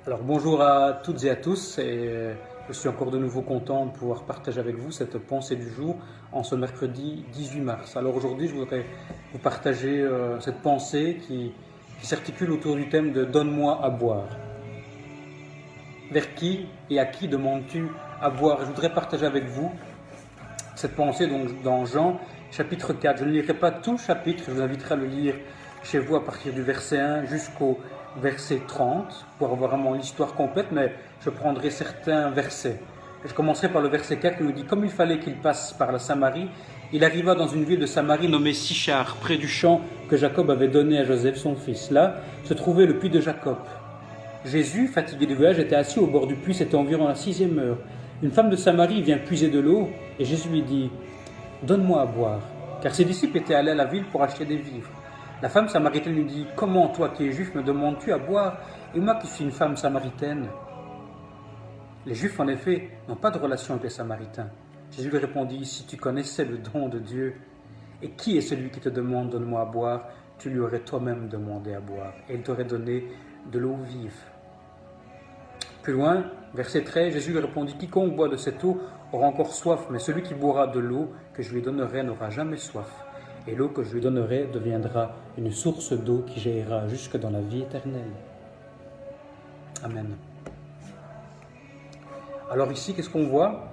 Alors bonjour à toutes et à tous, je suis encore de nouveau content de pouvoir partager avec vous cette pensée du jour en ce mercredi 18 mars. Alors aujourd'hui je voudrais vous partager cette pensée qui s'articule autour du thème de Donne-moi à boire. Vers qui et à qui demandes-tu à boire? Je voudrais partager avec vous cette pensée donc dans Jean chapitre 4. Je ne lirai pas tout le chapitre, je vous inviterai à le lire chez vous à partir du verset 1 jusqu'au verset 30 pour avoir vraiment l'histoire complète, mais je prendrai certains versets. Je commencerai par le verset 4 qui nous dit « Comme il fallait qu'il passe par la Samarie, il arriva dans une ville de Samarie nommée Sichar, près du champ que Jacob avait donné à Joseph son fils. Là se trouvait le puits de Jacob. Jésus, fatigué du voyage, était assis au bord du puits, c'était environ la 6e heure. Une femme de Samarie vient puiser de l'eau et Jésus lui dit « Donne-moi à boire », car ses disciples étaient allés à la ville pour acheter des vivres. La femme samaritaine lui dit « Comment, toi qui es juif, me demandes-tu à boire, et moi qui suis une femme samaritaine ?» Les Juifs, en effet, n'ont pas de relation avec les Samaritains. Jésus lui répondit « Si tu connaissais le don de Dieu, et qui est celui qui te demande « Donne-moi à boire », tu lui aurais toi-même demandé à boire, et il t'aurait donné de l'eau vive. » Plus loin, verset 13, Jésus lui répondit « Quiconque boit de cette eau aura encore soif, mais celui qui boira de l'eau que je lui donnerai n'aura jamais soif. Et l'eau que je lui donnerai deviendra une source d'eau qui jaillira jusque dans la vie éternelle. » Amen. Alors ici, qu'est-ce qu'on voit?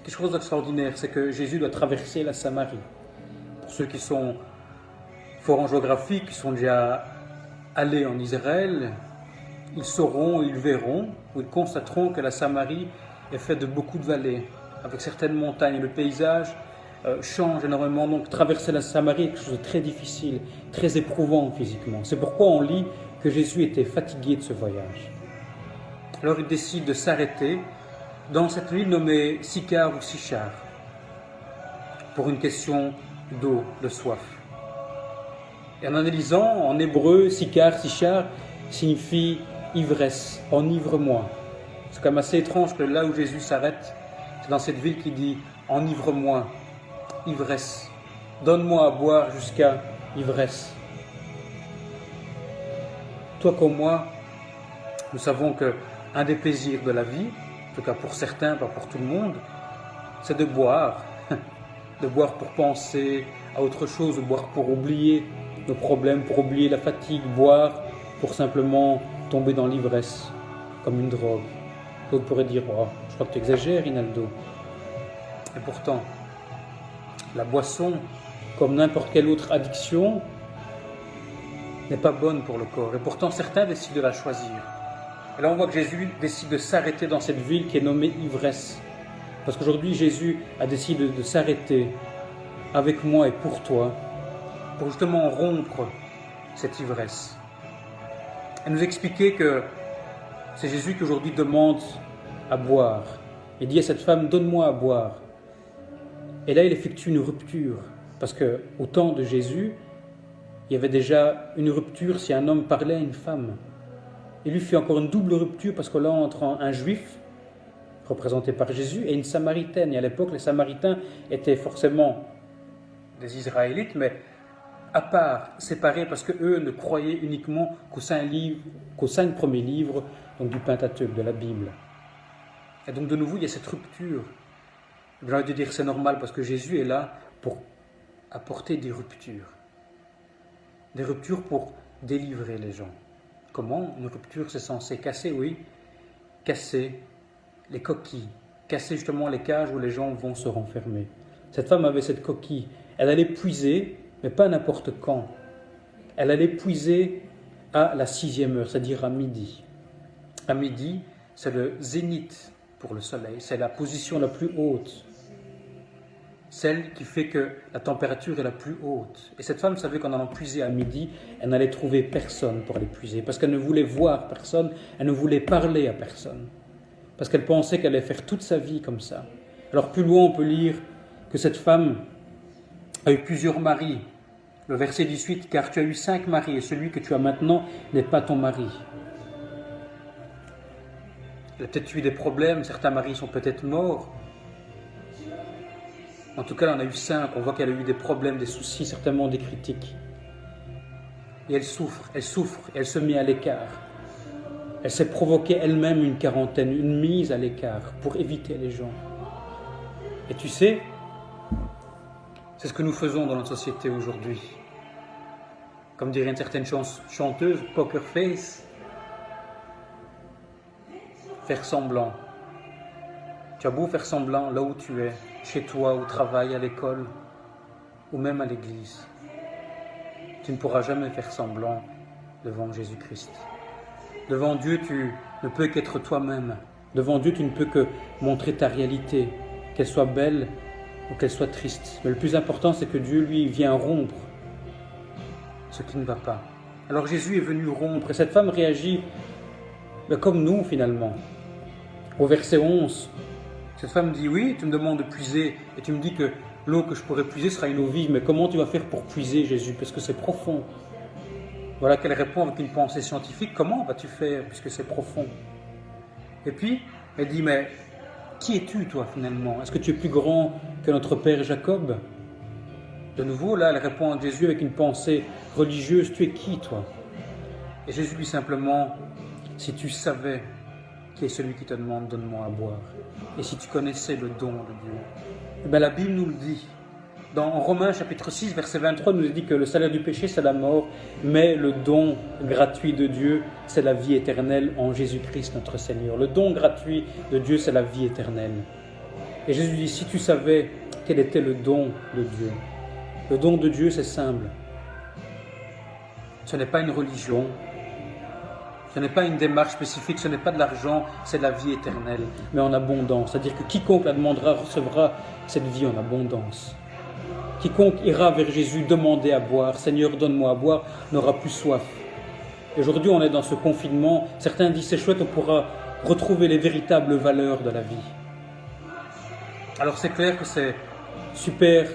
Quelque chose d'extraordinaire, c'est que Jésus doit traverser la Samarie. Pour ceux qui sont forts en géographie, qui sont déjà allés en Israël, ils sauront, ils verront, ou ils constateront que la Samarie est faite de beaucoup de vallées, avec certaines montagnes. Le paysage change énormément, donc traverser la Samarie est quelque chose de très difficile, très éprouvant physiquement. C'est pourquoi on lit que Jésus était fatigué de ce voyage. Alors il décide de s'arrêter dans cette ville nommée Sichar ou Sichar, pour une question d'eau, de soif. Et en analysant, en hébreu, Sichar, Sichar signifie ivresse, enivre-moi. C'est quand même assez étrange que là où Jésus s'arrête, c'est dans cette ville qui dit enivre-moi, ivresse, donne-moi à boire jusqu'à ivresse. Toi comme moi, nous savons qu'un des plaisirs de la vie, en tout cas pour certains, pas pour tout le monde, c'est de boire. De boire pour penser à autre chose, de boire pour oublier nos problèmes, pour oublier la fatigue, boire pour simplement tomber dans l'ivresse, comme une drogue. D'autres pourraient dire oh, « je crois que tu exagères, Rinaldo ». Et pourtant, la boisson, comme n'importe quelle autre addiction, n'est pas bonne pour le corps. Et pourtant, certains décident de la choisir. Et là, on voit que Jésus décide de s'arrêter dans cette ville qui est nommée ivresse. Parce qu'aujourd'hui, Jésus a décidé de s'arrêter avec moi et pour toi, pour justement rompre cette ivresse. Et nous expliquer que c'est Jésus qui aujourd'hui demande à boire. Il dit à cette femme, donne-moi à boire. Et là, il effectue une rupture. Parce qu'au temps de Jésus, il y avait déjà une rupture si un homme parlait à une femme. Il lui fait encore une double rupture parce que là entre un juif, représenté par Jésus, et une samaritaine. Et à l'époque, les samaritains étaient forcément des Israélites, mais à part, séparés, parce qu'eux ne croyaient uniquement qu'aux 5 premiers livres donc du Pentateuque, de la Bible. Et donc de nouveau, il y a cette rupture. J'ai envie de dire que c'est normal, parce que Jésus est là pour apporter des ruptures. Des ruptures pour délivrer les gens. Comment? Une rupture, c'est censé casser, oui, casser les coquilles, casser justement les cages où les gens vont se renfermer. Cette femme avait cette coquille. Elle allait puiser, mais pas n'importe quand. Elle allait puiser à la 6e heure, c'est-à-dire à midi. À midi, c'est le zénith pour le soleil, c'est la position la plus haute. Celle qui fait que la température est la plus haute. Et cette femme savait qu'en allant puiser à midi, elle n'allait trouver personne pour aller puiser, parce qu'elle ne voulait voir personne, elle ne voulait parler à personne, parce qu'elle pensait qu'elle allait faire toute sa vie comme ça. Alors plus loin, on peut lire que cette femme a eu plusieurs maris. Le verset 18, « Car tu as eu 5 maris, et celui que tu as maintenant n'est pas ton mari. » Elle a peut-être eu des problèmes, certains maris sont peut-être morts. En tout cas, elle en a eu 5. On voit qu'elle a eu des problèmes, des soucis, certainement des critiques. Et elle souffre, et elle se met à l'écart. Elle s'est provoquée elle-même une quarantaine, une mise à l'écart pour éviter les gens. Et tu sais, c'est ce que nous faisons dans notre société aujourd'hui. Comme dirait une certaine chanteuse, poker face, faire semblant. Tu as beau faire semblant là où tu es, chez toi, au travail, à l'école, ou même à l'église. Tu ne pourras jamais faire semblant devant Jésus-Christ. Devant Dieu, tu ne peux qu'être toi-même. Devant Dieu, tu ne peux que montrer ta réalité, qu'elle soit belle ou qu'elle soit triste. Mais le plus important, c'est que Dieu, lui, vient rompre ce qui ne va pas. Alors Jésus est venu rompre, et cette femme réagit comme nous, finalement. Au verset 11, cette femme dit, oui, tu me demandes de puiser, et tu me dis que l'eau que je pourrais puiser sera une eau vive, mais comment tu vas faire pour puiser, Jésus? Parce que c'est profond. Voilà qu'elle répond avec une pensée scientifique, comment vas-tu faire, puisque c'est profond? Et puis, elle dit, mais qui es-tu, toi, finalement? Est-ce que tu es plus grand que notre père Jacob? De nouveau, là, elle répond à Jésus avec une pensée religieuse, tu es qui, toi? Et Jésus dit simplement, si tu savais qui est celui qui te demande, donne-moi à boire. Et si tu connaissais le don de Dieu. Eh bien, la Bible nous le dit. Dans Romains chapitre 6, verset 23, nous dit que le salaire du péché, c'est la mort, mais le don gratuit de Dieu, c'est la vie éternelle en Jésus-Christ, notre Seigneur. Le don gratuit de Dieu, c'est la vie éternelle. Et Jésus dit, si tu savais quel était le don de Dieu. Le don de Dieu, c'est simple. Ce n'est pas une religion, ce n'est pas une démarche spécifique, ce n'est pas de l'argent, c'est la vie éternelle, mais en abondance. C'est-à-dire que quiconque la demandera recevra cette vie en abondance. Quiconque ira vers Jésus demander à boire, Seigneur, donne-moi à boire, n'aura plus soif. Et aujourd'hui, on est dans ce confinement. Certains disent, c'est chouette, on pourra retrouver les véritables valeurs de la vie. Alors c'est clair que c'est super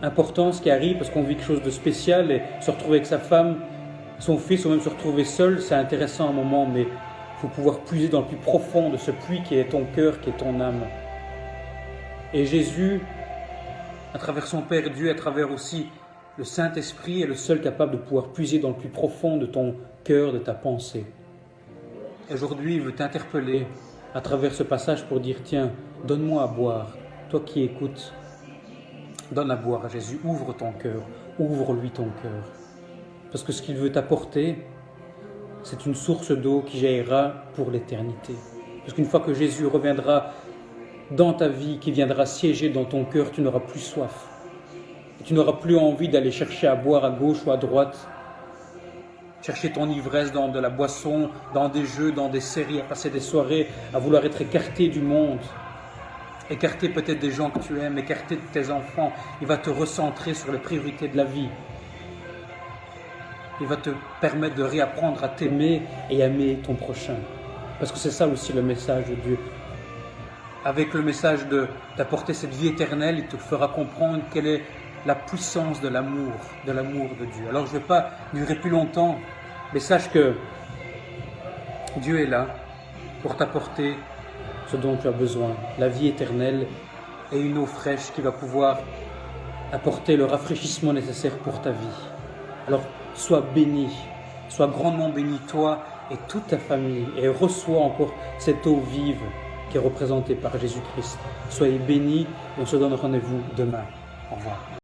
important ce qui arrive, parce qu'on vit quelque chose de spécial, et se retrouver avec sa femme, son fils, ou même se retrouver seul, c'est intéressant à un moment, mais il faut pouvoir puiser dans le plus profond de ce puits qui est ton cœur, qui est ton âme. Et Jésus, à travers son Père Dieu, à travers aussi le Saint-Esprit, est le seul capable de pouvoir puiser dans le plus profond de ton cœur, de ta pensée. Et aujourd'hui, il veut t'interpeller à travers ce passage pour dire, tiens, donne-moi à boire, toi qui écoutes, donne à boire à Jésus, ouvre ton cœur, ouvre-lui ton cœur. Parce que ce qu'il veut t'apporter, c'est une source d'eau qui jaillira pour l'éternité. Parce qu'une fois que Jésus reviendra dans ta vie, qui viendra siéger dans ton cœur, tu n'auras plus soif. Et tu n'auras plus envie d'aller chercher à boire à gauche ou à droite, chercher ton ivresse dans de la boisson, dans des jeux, dans des séries, à passer des soirées, à vouloir être écarté du monde. Écarter peut-être des gens que tu aimes, écarter de tes enfants. Il va te recentrer sur les priorités de la vie. Il va te permettre de réapprendre à t'aimer et aimer ton prochain. Parce que c'est ça aussi le message de Dieu. Avec le message d'apporter cette vie éternelle, il te fera comprendre quelle est la puissance de l'amour de Dieu. Alors je ne vais pas durer plus longtemps, mais sache que Dieu est là pour t'apporter ce dont tu as besoin, la vie éternelle et une eau fraîche qui va pouvoir apporter le rafraîchissement nécessaire pour ta vie. Alors sois béni, sois grandement béni toi et toute ta famille, et reçois encore cette eau vive qui est représentée par Jésus-Christ. Soyez bénis et on se donne rendez-vous demain. Au revoir.